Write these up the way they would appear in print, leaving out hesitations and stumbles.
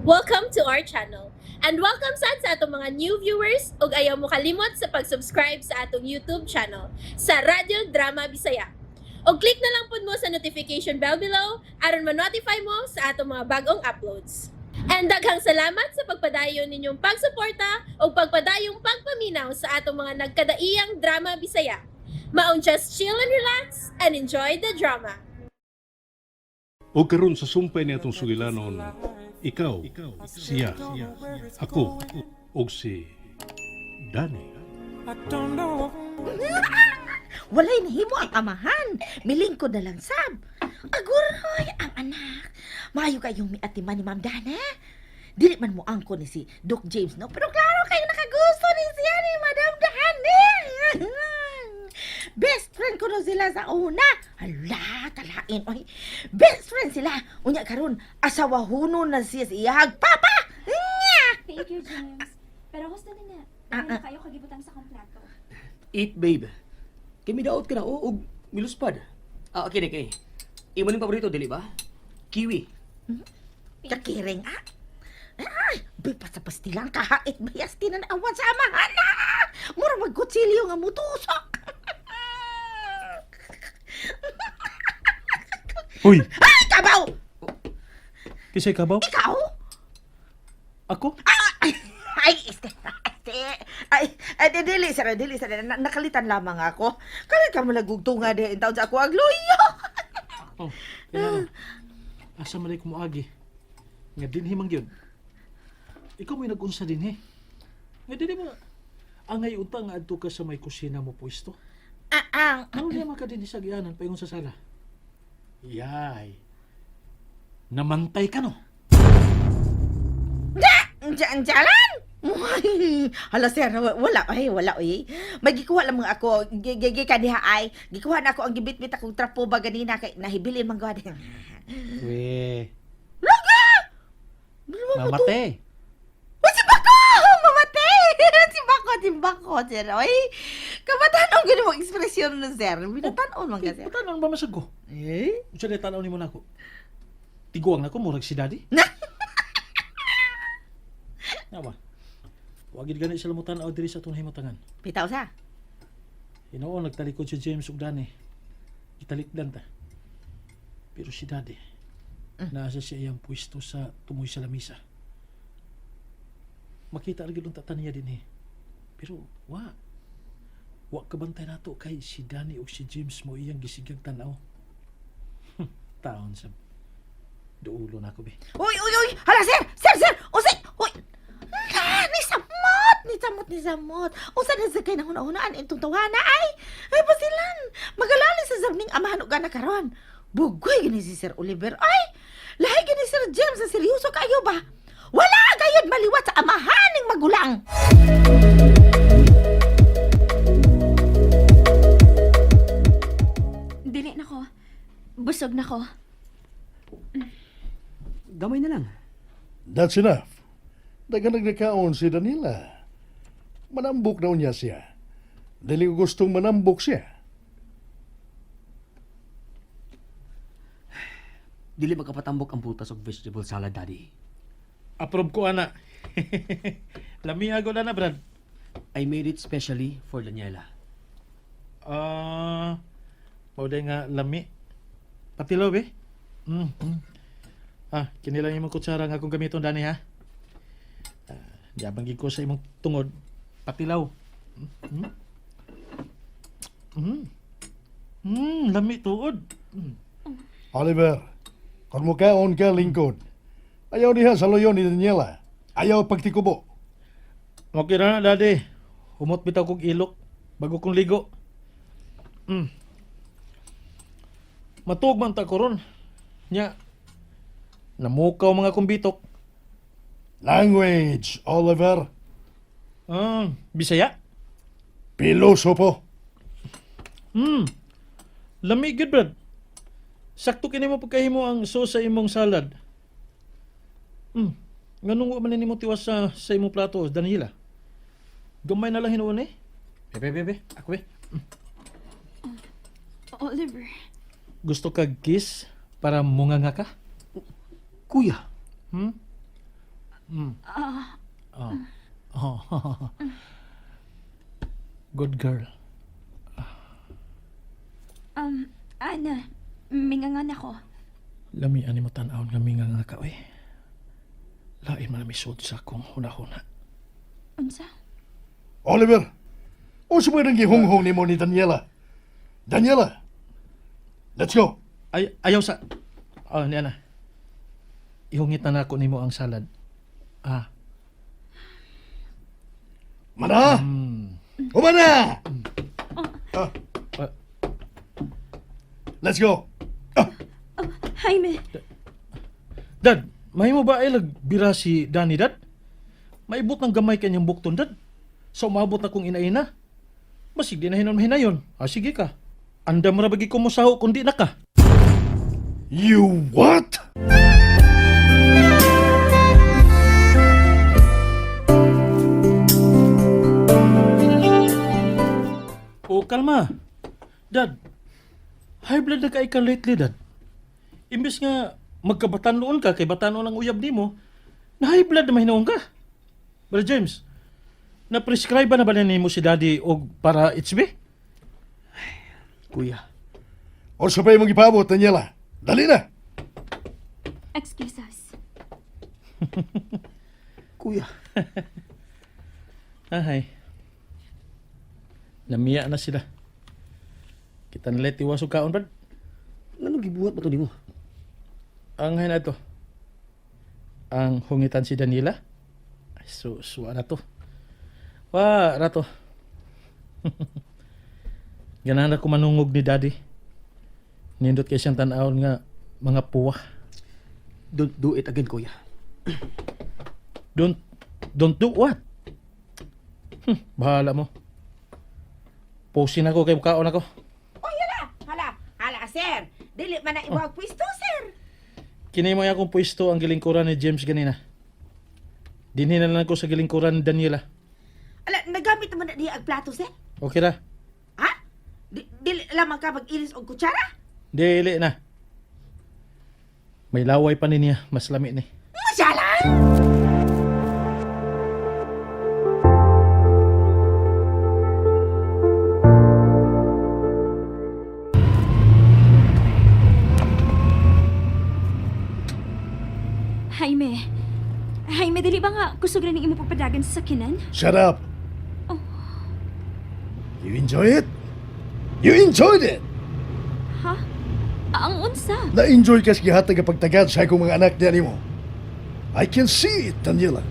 Welcome to our channel. And welcome sa atong mga new viewers ug ayaw mo kalimot sa pag-subscribe sa atong YouTube channel sa Radio Drama Bisaya. O click na lang pud mo sa notification bell below aron ma-notify mo sa atong mga bagong uploads. And daghang salamat sa pagpadayon ninyong pagsuporta o pagpadayong pagpaminaw sa atong mga nagkadaiyang Drama Bisaya. Maong just chill and relax and enjoy the drama. O karon sa sumpay ni atong sugilanon, ikaw, siya, ako, o si Danny. Walay nahimo ang amahan. Milingkod na lang sab. Aguroy ang anak. Maayo kayong miatiman ni Ma'am Dana. Dili man mo angko ni si Doc James, no? Pero klaro kayo nakagusto ni siya ni Madam Dana. Best friend ko no sila sa una. Hala, kalain. Oy. Best friend sila. Unya karon asawa huno na siya sa iyahag. Papa! Nya! Thank you, James. Pero gusto din na. Dahil na kayo kagibutang sa kompleto. Eat, babe. Kami daot ka na, og miluspad. Okay. Imo ning paborito, dili ba? Kiwi. Kakiring, ah? Ay, bipas sa pastilang kahait bayas tinanawan sa amahan na. Mura magkutsilyo nga mutusok. Uy, Ay, kabaw! kisay ka ba? Ikaw? Ako? Ay, dili sa nakalitan lamang ako. Kalit ka mo nagugtunga di taon sa ako agluyo. Oh, kaya asa malay ko mo agi. Nga dinhi man gyud. Ikaw may nag-unsa dinhi. Nga dili mo angay utang nga adto ka sa may kusina mo pwesto. Ano niya maka dinhi sa gianan paingon sa sala? Yay. Namantay ka no? Jalan! Hala sir, wala oy. Magikuha lang mga ako, gigi diha ay. Gikuha na ako ang gibit-bit akong trapo ba ganina kay nahibilin man gawad. We, Laga! mamate. Si Bako! Mamatay! Si Bako, sir. Oy, kamatanon gini mo ekspresyon no sir. Binatanon man ka sir. Tanon ba masag ko? Eh? Unsa day tanaw nimo nako? Tiguang nako murag si daddy. Nawa. Wa gid gani sila mo tan-aw diri sa atong himutangan. Pitaw sa. Hinao nagtalikod si James ug Danny. Italikdan ta. Pero si daddy nasa siya iyang pwesto sa tumoy sa lamisa. Makita ra gid ang tatan niya dinhi. Pero wa kabantay nato kay si Danny ug si James mo iyang gisigang tan-aw. Taon sa duulo na ako be. Uy! Hala, sir! Usay! Uy! Ni samot! Usa na sa kay nahuna-hunaan itong tawana ay! Ay, pasilan! Magalali sa zabning amahan o gana karon. Bugoy gini si Sir Oliver. Ay! Lahi gini Sir James sa seryoso kayo ba? Wala gayud maliwat sa amahan ng magulang! Dili na ko. Busog na ko. Gamay na lang. That's enough. Dagan nagdakaon si Danila. Manambok daw niya siya. Dili ko gustong manambok siya. Dili magkapatambok ang butas og vegetable salad, daddy. Approve ko ana. Lami ago na Brad. I made it specially for Daniela. Mauday nga lami. Patilaw be. Kini lang imong kutsara nga akong gamiton dani ha. Diabang gid ko sa imong tungod. Patilaw. Lami tuod. Oliver, kung mukaon ka lingkod, ayaw diha sa loyon ni Daniela. Ayaw pagtikubo. Okay na daddy. Humot bitaw kog ilok bago kong ligo. Matug man ta karon. Nya namukaw mga kumbitok. Language, Oliver. Bisaya? Pilosopo. Lami gid brad. Sakto kini mo pagkahimo ang sauce sa imong salad. Nganong wa man nimo tiwas sa imong plato, Daniela? Gamay na lang hinuon eh. Bebe, ako be. Oliver. Gusto ka kiss para munganga ka? Kuya, Hmm? Oh. Oh. Good girl. Ana, mingangan ako. Lami ani mo tan-aon nga minga nga ka oy. Lain man mi sud sa akong hunahuna. Unsa? Oliver, o sa mga gihunghong ni mo ni Daniela? Daniela, let's go. Ayaw sa... Oh, niya na. Ihungit na nako nimo ang salad. Mana? Umana! Let's go. Jaime, Dad, may mo ba ay lagbira si Danny, Dad? Maibot ng gamay kanyang bukton, Dad. Sa umabot na kong inaina. Masig di na hinon mahinayon. Sige ka. Andam ra bagi ko mo saho kundi na ka. You what? O, kalma. Dad, high blood na ka ikaw lately, Dad. Imbes nga magkabatanon ka kay batanon ang uyab nimo, na high blood na mahinoon ka. Brother James, na-prescribe ba na ba nimo si Daddy og para HB? Kuya, O sa pa yung ipabot, Daniela? Dali na. excusas. kuya. Ahay. Namiya na sila. Kita nalit iwasog kaon, Brad. Ano gibuhat ba to nimo? Ang na to. Ang hungitan si Daniela. Ay, suwa na to. Wa, rato. Ganahan ako manungog ni Daddy. Nindot kay siyang tanawon nga mga puwa. Don't do it again, kuya. Don't do what? Bahala mo. Posin ako kay kaon ako. Oh, hala, sir. Dili man na iwag pwesto, sir. Kini mo akong pwesto ang gilingkuran ni James ganina. Dinhi na lang ko sa gilingkuran ni Daniela. Ala, nagamit naman na diya ang plato, sir. Okay ra? Ha? Dili lamang ka mag-iris og kutsara? Dili na. May laway pa niya, mas lami ni. Masyalan! Jaime, dili ba nga kusog rin imo papadagan sa sakinan? Shut up. You enjoy it? You enjoyed it! Ha? Ang unsa? Na-enjoy ka sa gihatag ang pagtagad sa akong mga anak niya mo. I can see it, Daniela.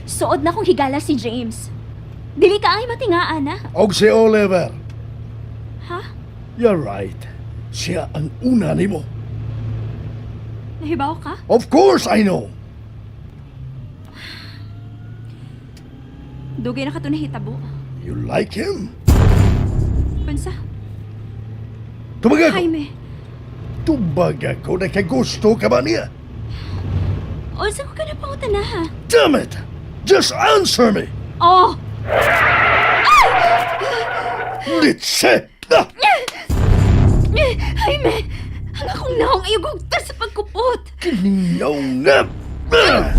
Suod na kong higala si James. Dili ka ay matingaan na. Og si Oliver. Ha? You're right. Siya ang una nimo. Nahibaw ka? Of course I know. Dugay na ka to nahitabo. You like him? Unsa? Tubag ako. Jaime, Tubag ako na kagusto ka ba niya? unsa ko ka na pangutan na ha? Damn it! Just answer me! Oh! Litse! Ah! Jaime! Ang akong naong ayugugta sa pagkupot! Kiningaw nga! Ah!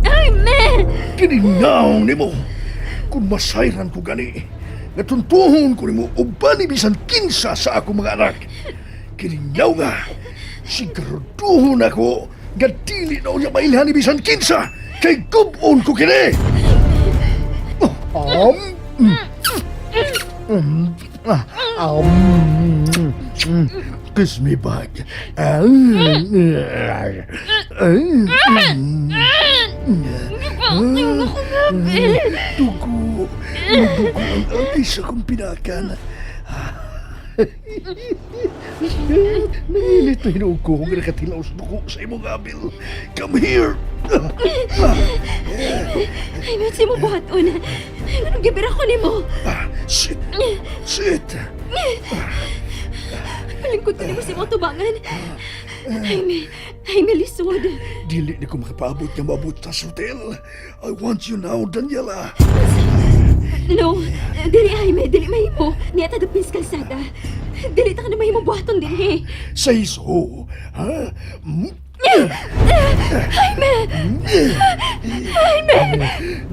Jaime! Kiningaw ni mo! Kung masayran ko gani, natuntuhon ko ni mo uban ni bisan kinsa sa akong mga anak. Kiningaw nga! Siguraduhon ako nga dili na unya mailhan ni bisan kinsa kay gubon ko kini! Kiss me back. Dugo. Dugo ang agis akong pinakan. Nangilit na hinuog ko kung nakatilaw sa dugo sa imong abil. Come here. Jaime, si mo buhaton. Anong gibira ko ni mo? Sit. Sit. Palingkod ko ni mo si mo tubangan. Jaime, lisod. Dili na ko makapaabot nga maabot sa hotel. I want you now, Daniela. No, dili Jaime, dili mahimo. Niya ta dapis kalsada. Dili ta ka na mahimo buhaton din he. Say so. Ha? Jaime!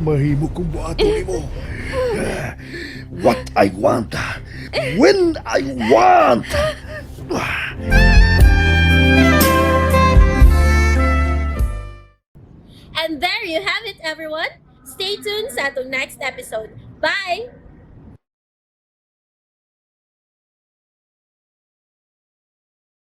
Mahimo kong buhato nimo. What I want, when I want. And there you have it, everyone. Stay tuned sa atong next episode. Bye!